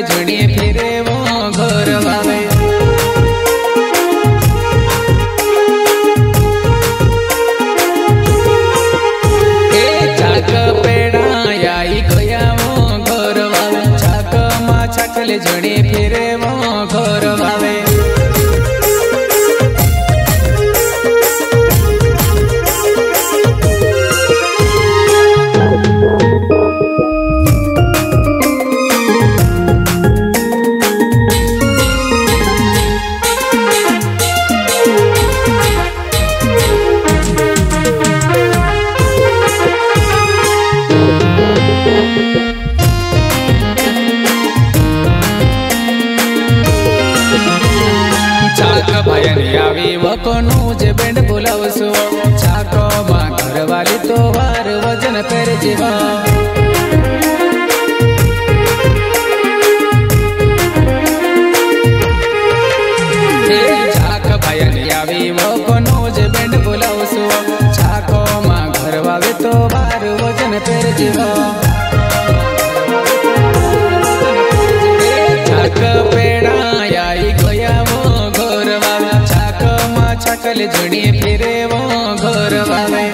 झणी फिरे वो घर वावे। चाक पेड़ा आई गया वो घर वावे। चाक मा छाकले झणी फिरे वो घर वावे। वकोनु जे बेंड बोलावसो छाको मा घरवाली तो वार वजन पेर जीवा। छाक भायनी आवी वकोनु जे बेंड बोलावसो छाको मा घरवाली तो वार वजन पेर जीवा। छाक पेड़ा आई गया वो घर वाला। छाकल झणी फिरे वो घर वावे।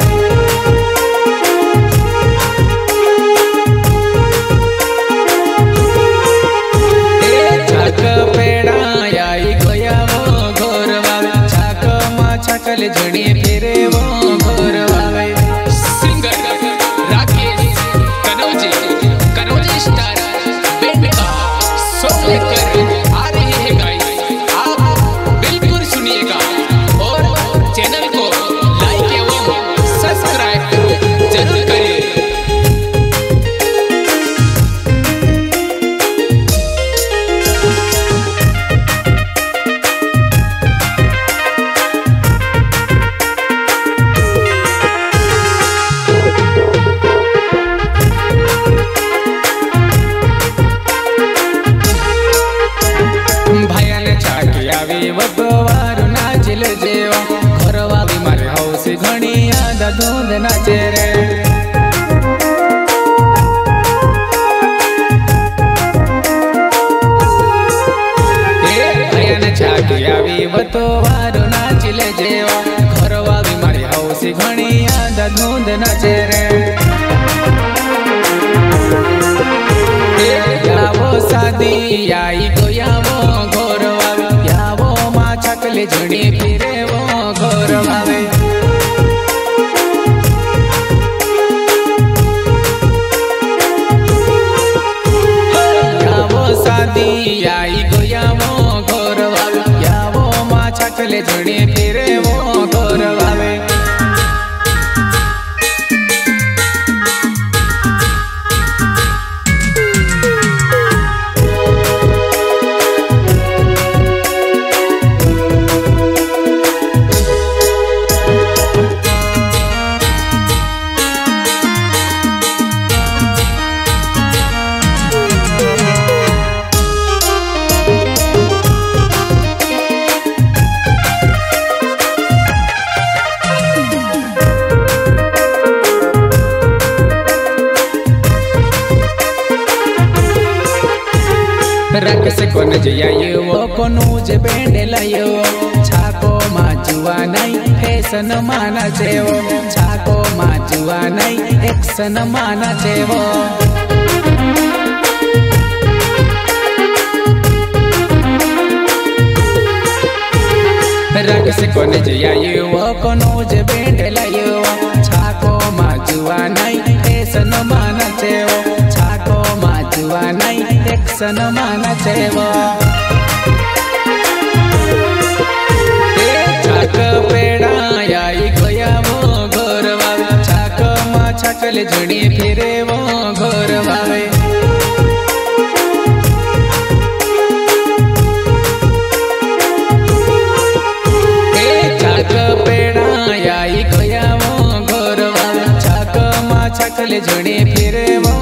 छाक पेड़ा आई गया वो घर वावे। छाक मा छाकल झणी फिरे वो घर वावे। Singer Rakesh Kanauji star band का सॉन्ग लेकर आ रही है गाइस, आप बिल्कुल सुनिएगा। चैनल को लाइक एवं सब्सक्राइब जरूर करें। भायाने छाकी आवी वगवारू नाचिल जेवा। घरवाली मारे हौसी घणी आदा धूंद नाचे रे। भायाने छाकी आवी वगवारू नाचिल जेवा। घरवाली मारे हौसी घणी आदा धूंद नाचे रे। यावो शादी आई तो यावो घर वावे। यावो मा छाकले झणी फिरे वो घर वावे। यावो शादी आई तो यावो घर वावे। यावो मा छाकले झणी फिरे वो घर वावे। रख से कोन जइयो वो कोनु जे बेंड लायो। छाको मा जुआ नहीं फैशन माना जेवो। छाको मा जुआ नहीं एक्शन माना जेवो। रख से कोन जइयो वो कोनु जे बेंड लायो। छाको मा जुआ नहीं फैशन माना जेवो। छाको मा जुआ नहीं एक्शन माना जेवो। छाक पेड़ा आई गया वो घर वावे। छाक मा छाकल झणी फिरे वो घर वावे। छाक पेड़ा आई गया वो घर वावे। छाक मा छाकल झणी फिरे वो